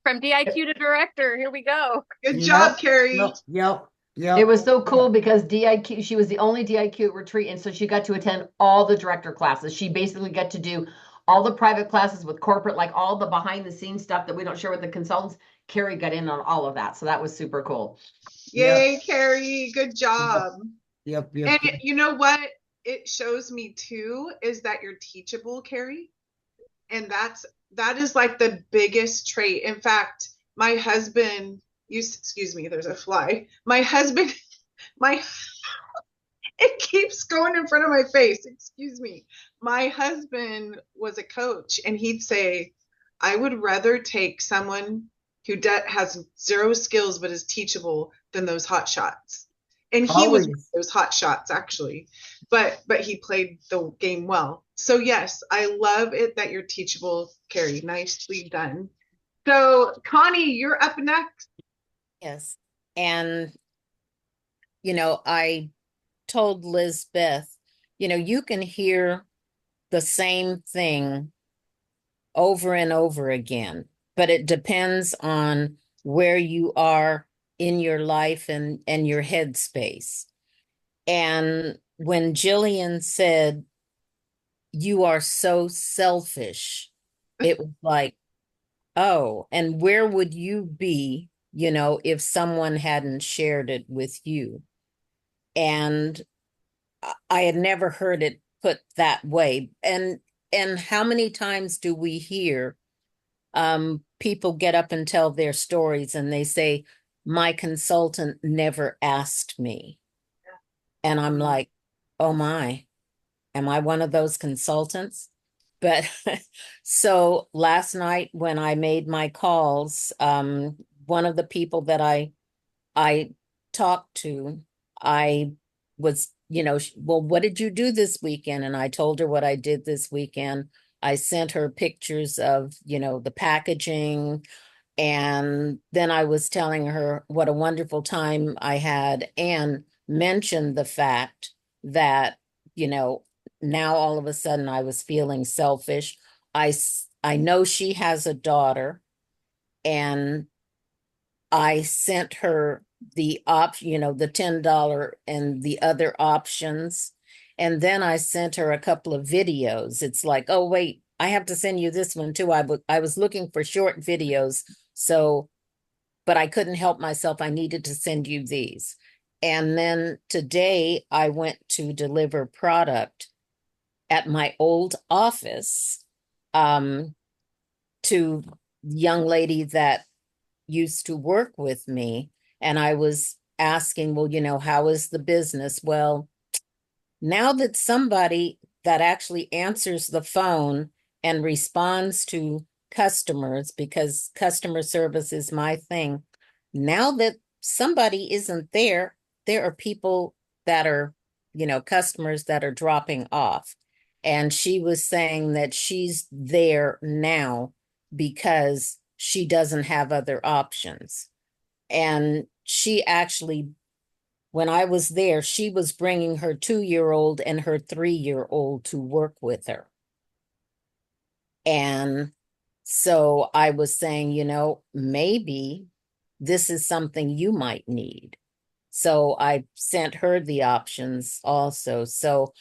From DIQ to director. Here we go. Good job, Carrie. Yep. It was so cool because DIQ, she was the only DIQ at retreat, and so she got to attend all the director classes. She basically got to do all the private classes with corporate, like all the behind the scenes stuff that we don't share with the consultants. Carrie got in on all of that, so that was super cool. Yay, Carrie. Good job. Yep. And you know what it shows me too is that you're teachable, Carrie. And that is like the biggest trait. In fact, my husband excuse me, there's a fly. My husband, it keeps going in front of my face. Excuse me. My husband was a coach and he'd say, I would rather take someone who has zero skills but is teachable than those hot shots. And he was those hot shots actually, but he played the game well. So yes, I love it that you're teachable, Carrie. Nicely done. So Connie, you're up next. Yes. And, I told Lizbeth, you can hear the same thing over and over again, but it depends on where you are in your life and your headspace. And when Jillian said, you are so selfish, it was like, oh, and where would you be, if someone hadn't shared it with you? And I had never heard it put that way. And how many times do we hear people get up and tell their stories and they say, my consultant never asked me. And I'm like, oh my, am I one of those consultants? But so last night when I made my calls, one of the people that I talked to, I was, well, what did you do this weekend? And I told her what I did this weekend. I sent her pictures of, the packaging. And then I was telling her what a wonderful time I had and mentioned the fact that, now all of a sudden I was feeling selfish. I know she has a daughter and I sent her the option, the $10 and the other options. And then I sent her a couple of videos. It's like, oh, wait, I have to send you this one too. I was looking for short videos. So, but I couldn't help myself. I needed to send you these. And then today I went to deliver product at my old office to young lady that used to work with me. And I was asking, well, how is the business? Well, now that somebody that actually answers the phone and responds to customers, because customer service is my thing, now that somebody isn't there, there are people that are, customers that are dropping off. And she was saying that she's there now because she doesn't have other options. And she actually, when I was there, she was bringing her 2-year-old and her 3-year-old to work with her. And so I was saying, maybe this is something you might need. So I sent her the options also. So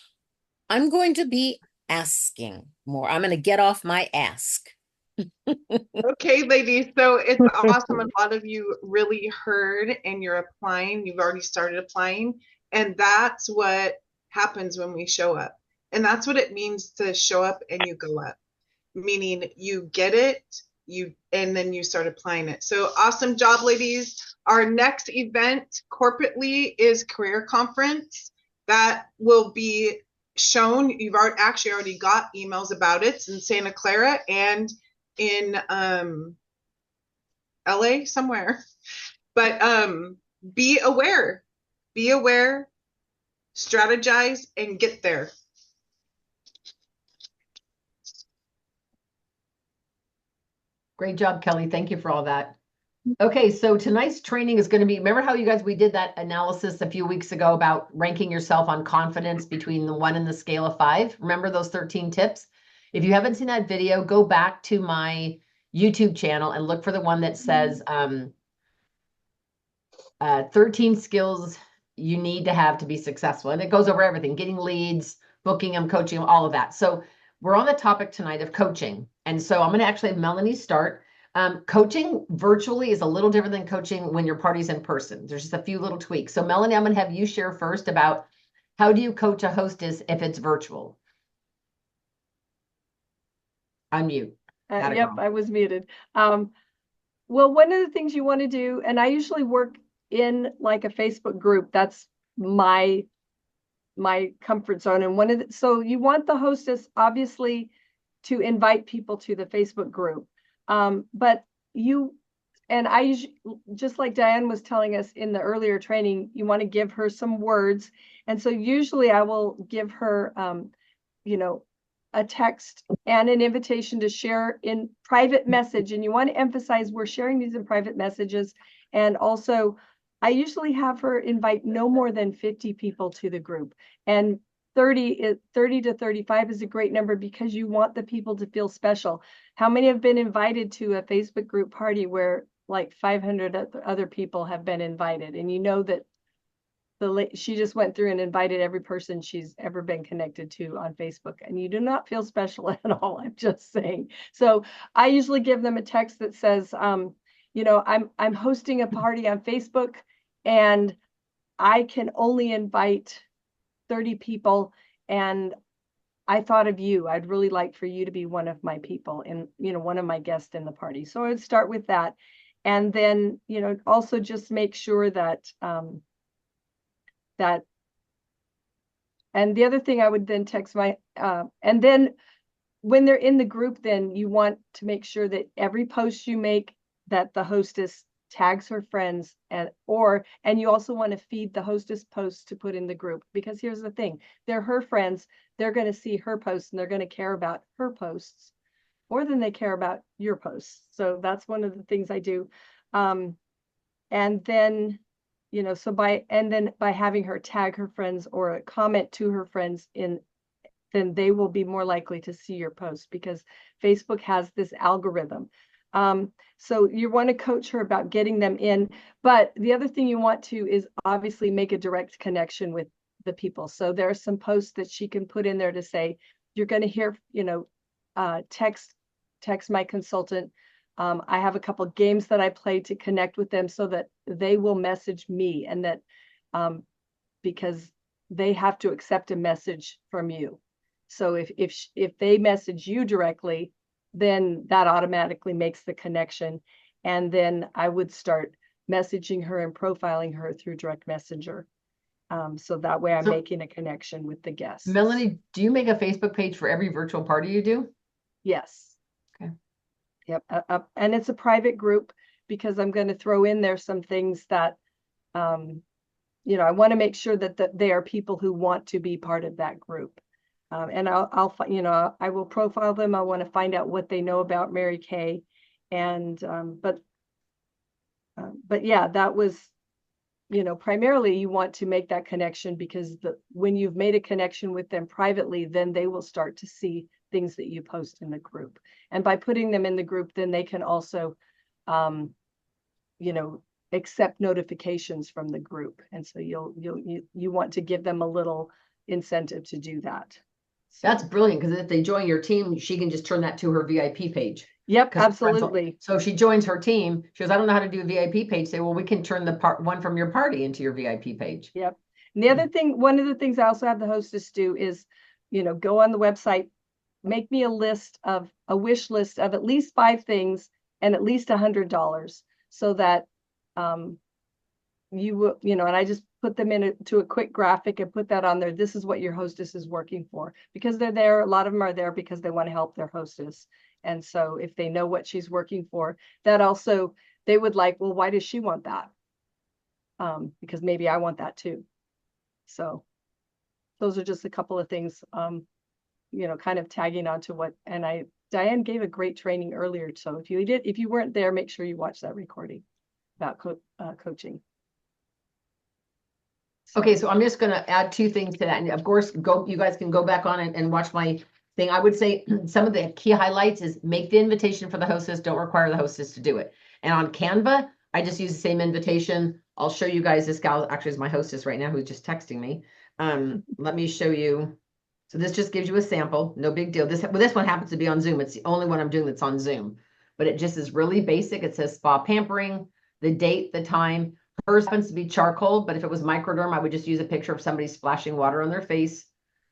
I'm going to be asking more. I'm going to get off my ask. Okay, ladies. So it's awesome. A lot of you really heard and you're applying. You've already started applying. And that's what happens when we show up. And that's what it means to show up and you go up. Meaning you get it, and then you start applying it. So awesome job, ladies. Our next event corporately is career conference. That will be shown. You've actually already got emails about it. It's in Santa Clara and in LA somewhere. But be aware, strategize, and get there. Great job, Kelly. Thank you for all that. Okay, so tonight's training is going to be, remember how you guys, we did that analysis a few weeks ago about ranking yourself on confidence between the 1 and the scale of 5? Remember those 13 tips? If you haven't seen that video, go back to my YouTube channel and look for the one that says 13 skills you need to have to be successful. And it goes over everything, getting leads, booking them, coaching them, all of that. So we're on the topic tonight of coaching. And so I'm going to actually have Melanie start. Coaching virtually is a little different than coaching when your party's in person. There's just a few little tweaks. So Melanie, I'm going to have you share first about how do you coach a hostess if it's virtual? Unmute. Yep, I was muted. Well, one of the things you want to do, and I usually work in like a Facebook group. That's my comfort zone. And so you want the hostess obviously to invite people to the Facebook group. But just like Diane was telling us in the earlier training, you want to give her some words. And so usually I will give her, a text and an invitation to share in private message. And you want to emphasize we're sharing these in private messages. And also, I usually have her invite no more than 50 people to the group. And 30 to 35 is a great number because you want the people to feel special. How many have been invited to a Facebook group party where like 500 other people have been invited? And you know that she just went through and invited every person she's ever been connected to on Facebook, and you do not feel special at all. I'm just saying. So I usually give them a text that says, I'm hosting a party on Facebook, and I can only invite 30 people, and I thought of you. I'd really like for you to be one of my people and one of my guests in the party. So I'd start with that, and then also just make sure that and the other thing I would then text and then when they're in the group, then you want to make sure that every post you make that the hostess tags her friends and you also want to feed the hostess posts to put in the group, because here's the thing, they're her friends, they're going to see her posts and they're going to care about her posts more than they care about your posts. So that's one of the things I do. And then by having her tag her friends or comment to her friends then they will be more likely to see your post, because Facebook has this algorithm. So you want to coach her about getting them in. But the other thing you want to is obviously make a direct connection with the people. So there are some posts that she can put in there to say, you're going to hear, text my consultant. I have a couple of games that I play to connect with them so that they will message me, and that because they have to accept a message from you. So if they message you directly, then that automatically makes the connection. And then I would start messaging her and profiling her through direct messenger. So that way I'm making a connection with the guests. Melanie, do you make a Facebook page for every virtual party you do? Yes. Okay. Yep. And it's a private group because I'm going to throw in there some things that, I want to make sure that they are people who want to be part of that group. And I will profile them. I want to find out what they know about Mary Kay. And, but yeah, that was, primarily you want to make that connection, because when you've made a connection with them privately, then they will start to see things that you post in the group. And by putting them in the group, then they can also, accept notifications from the group. And so you want to give them a little incentive to do that. So. That's brilliant, because if they join your team, she can just turn that to her VIP page. Yep, absolutely. So if she joins her team, she goes, I don't know how to do a VIP page. Say, well, we can turn the one from your party into your VIP page. Yep. And the other thing, one of the things I also have the hostess do is, go on the website, make me a wish list of at least 5 things and at least $100, so that and I just put them into a quick graphic and put that on there. This is what your hostess is working for, because they're there. A lot of them are there because they want to help their hostess. And so if they know what she's working for, that also, they would like, well, why does she want that? Because maybe I want that too. So those are just a couple of things, kind of tagging onto what, and Diane gave a great training earlier. So if you weren't there, make sure you watch that recording about coaching. Okay, so I'm just going to add 2 things to that. And of course, you guys can go back on and watch my thing. I would say some of the key highlights is make the invitation for the hostess. Don't require the hostess to do it. And on Canva, I just use the same invitation. I'll show you guys. This gal actually is my hostess right now who's just texting me. Let me show you. So this just gives you a sample. No big deal. This one happens to be on Zoom. It's the only one I'm doing that's on Zoom. But it just is really basic. It says spa pampering, the date, the time. Hers happens to be charcoal, but if it was microderm, I would just use a picture of somebody splashing water on their face.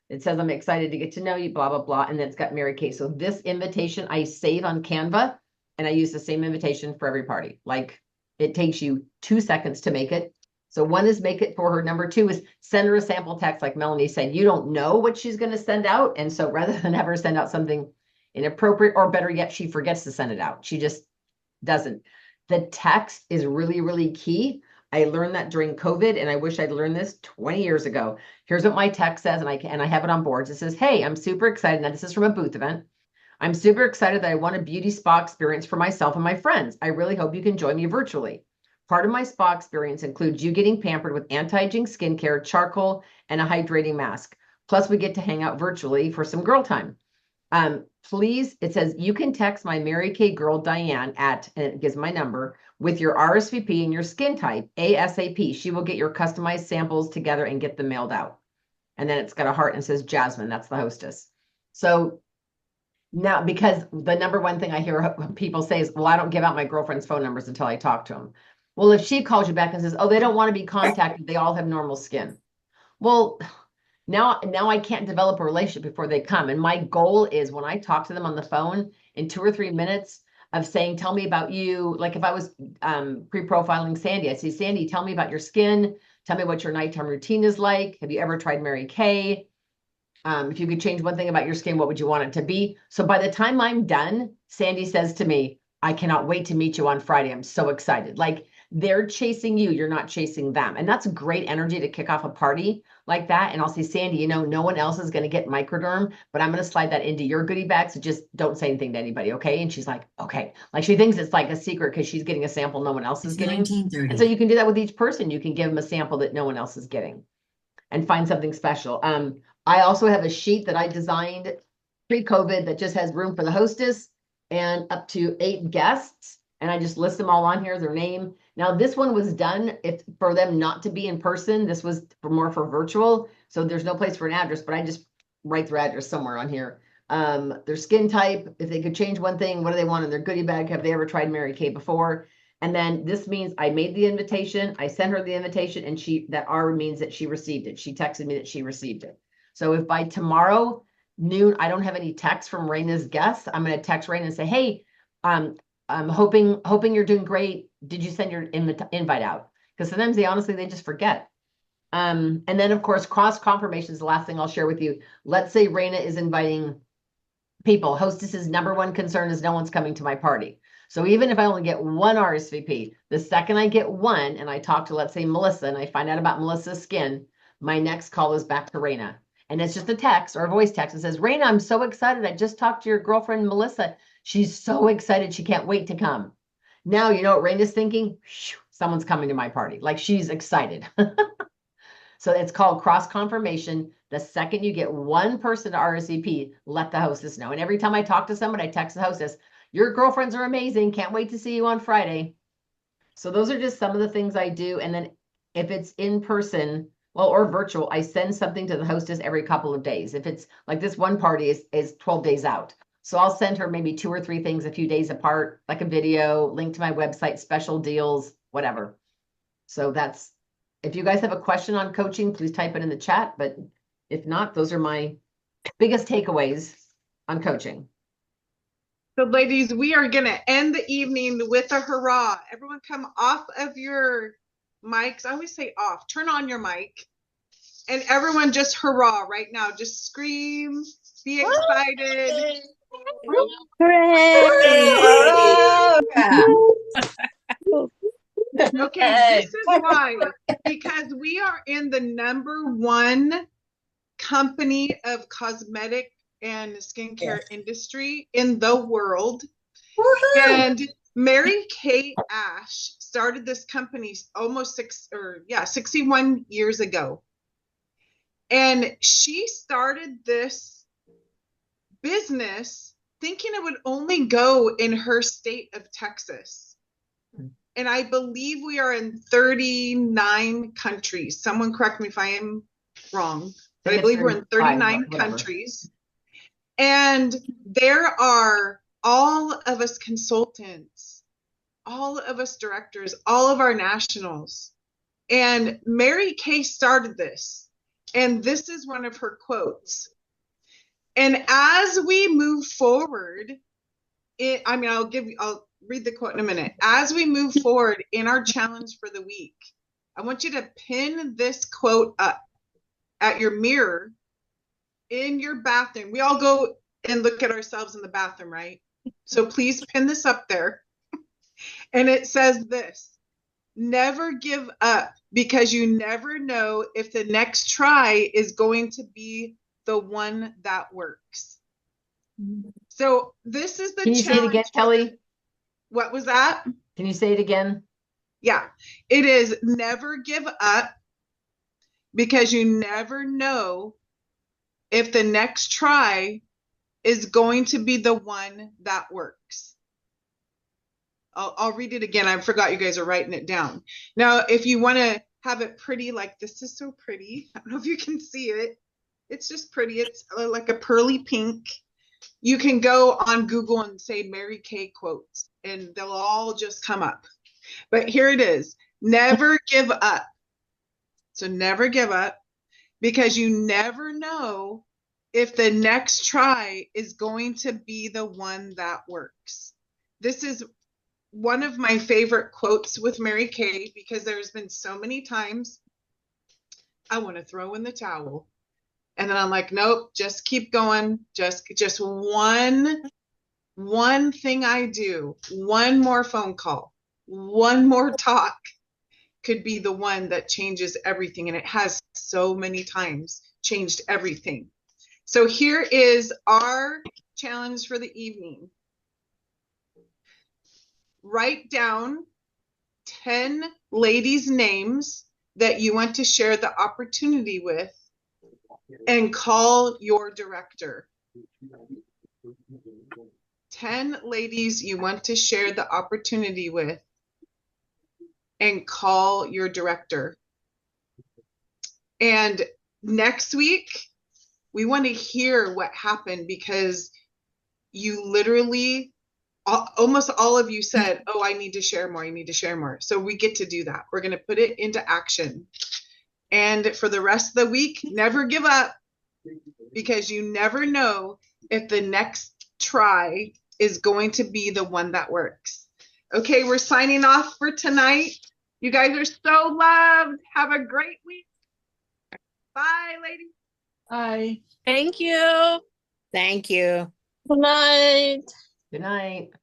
It says, I'm excited to get to know you, blah, blah, blah. And then it's got Mary Kay. So this invitation I save on Canva, and I use the same invitation for every party. Like, it takes you 2 seconds to make it. So one is make it for her. Number two is send her a sample text. Like Melanie said, you don't know what she's going to send out. And so rather than have her send out something inappropriate, or better yet, she forgets to send it out. She just doesn't. The text is really, really key. I learned that during COVID, and I wish I'd learned this 20 years ago. Here's what my text says, and I have it on boards. It says, hey, I'm super excited. Now, this is from a booth event. I'm super excited that I want a beauty spa experience for myself and my friends. I really hope you can join me virtually. Part of my spa experience includes you getting pampered with anti-aging skincare, charcoal, and a hydrating mask. Plus, we get to hang out virtually for some girl time. Please, it says you can text my Mary Kay girl Diane at, and it gives my number, with your RSVP and your skin type ASAP. She will get your customized samples together and get them mailed out. And then it's got a heart and says Jasmine, that's the hostess. So now, because the number one thing I hear people say is, well, I don't give out my girlfriend's phone numbers until I talk to them. Well, if she calls you back and says, oh, they don't want to be contacted, they all have normal skin. Well, now I can't develop a relationship before they come. And my goal is when I talk to them on the phone in 2 or 3 minutes of saying, tell me about you. Like if I was pre-profiling Sandy, I say, Sandy, tell me about your skin. Tell me what your nighttime routine is like. Have you ever tried Mary Kay? If you could change one thing about your skin, what would you want it to be? So by the time I'm done, Sandy says to me, I cannot wait to meet you on Friday. I'm so excited. Like they're chasing you, you're not chasing them. And that's great energy to kick off a party like that. And I'll say, Sandy, you know, no one else is going to get microderm, but I'm going to slide that into your goodie bag. So just don't say anything to anybody. Okay. And she's like, okay. Like she thinks it's like a secret because she's getting a sample no one else is getting. And so you can do that with each person. You can give them a sample that no one else is getting and find something special. I also have a sheet that I designed pre-COVID that just has room for the hostess and up to 8 guests. And I just list them all on here, their name. Now, this one was done if for them not to be in person. This was more for virtual. So there's no place for an address, but I just write their address somewhere on here. Their skin type, if they could change one thing, what do they want in their goodie bag? Have they ever tried Mary Kay before? And then this means I made the invitation, I sent her the invitation, and that R means that she received it. She texted me that she received it. So if by tomorrow noon, I don't have any text from Raina's guests, I'm going to text Raina and say, hey, I'm hoping you're doing great. Did you send your invite out? Because sometimes they just forget. And then of course, cross confirmation is the last thing I'll share with you. Let's say Raina is inviting people. Hostess's number one concern is no one's coming to my party. So even if I only get one RSVP, the second I get one and I talk to, let's say, Melissa, and I find out about Melissa's skin, my next call is back to Raina. And it's just a text or a voice text that says, Raina, I'm so excited. I just talked to your girlfriend, Melissa. She's so excited. She can't wait to come. Now, you know what Raina's thinking? Someone's coming to my party. Like she's excited. So it's called cross confirmation. The second you get one person to RSVP, let the hostess know. And every time I talk to someone, I text the hostess, your girlfriends are amazing. Can't wait to see you on Friday. So those are just some of the things I do. And then if it's in person, well, or virtual, I send something to the hostess every couple of days. If it's like this one party is 12 days out. So I'll send her maybe 2 or 3 things a few days apart, like a video, link to my website, special deals, whatever. So that's, if you guys have a question on coaching, please type it in the chat. But if not, those are my biggest takeaways on coaching. So ladies, we are going to end the evening with a hurrah. Everyone come off of your mics. I always say off. Turn on your mic. And everyone just hurrah right now. Just scream. Be excited. Hooray! Okay, this is why. Because we are in the #1 company of cosmetic and skincare industry in the world. And Mary Kay Ash started this company almost 61 years ago. And she started this business thinking it would only go in her state of Texas. And I believe we are in 39 countries. Someone correct me if I am wrong, but I believe we're in 39 countries. And there are all of us consultants, all of us directors, all of our nationals. And Mary Kay started this. And this is one of her quotes. And as we move forward, I'll read the quote in a minute. As we move forward in our challenge for the week, I want you to pin this quote up at your mirror in your bathroom. We all go and look at ourselves in the bathroom, right? So please pin this up there. And it says this: never give up, because you never know if the next try is going to be the one that works. So this is the challenge. Can you say it again, Kelly? What was that? Can you say it again? Yeah, it is never give up, because you never know if the next try is going to be the one that works. I'll read it again. I forgot you guys are writing it down. Now, if you want to have it pretty, like this is so pretty. I don't know if you can see it. It's just pretty. It's like a pearly pink. You can go on Google and say Mary Kay quotes, and they'll all just come up. But here it is. Never give up. So never give up, because you never know if the next try is going to be the one that works. This is one of my favorite quotes with Mary Kay, because there's been so many times I want to throw in the towel. And then I'm like, nope, just keep going. Just one thing I do, one more phone call, one more talk could be the one that changes everything. And it has so many times changed everything. So here is our challenge for the evening. Write down 10 ladies' names that you want to share the opportunity with, and call your director. 10 ladies you want to share the opportunity with, and call your director. And next week, we want to hear what happened, because you literally, almost all of you said, oh, I need to share more. I need to share more. So we get to do that. We're going to put it into action. And for the rest of the week, never give up, because you never know if the next try is going to be the one that works. Okay, we're signing off for tonight. You guys are so loved. Have a great week. Bye, ladies. Bye. Thank you. Thank you. Good night. Good night.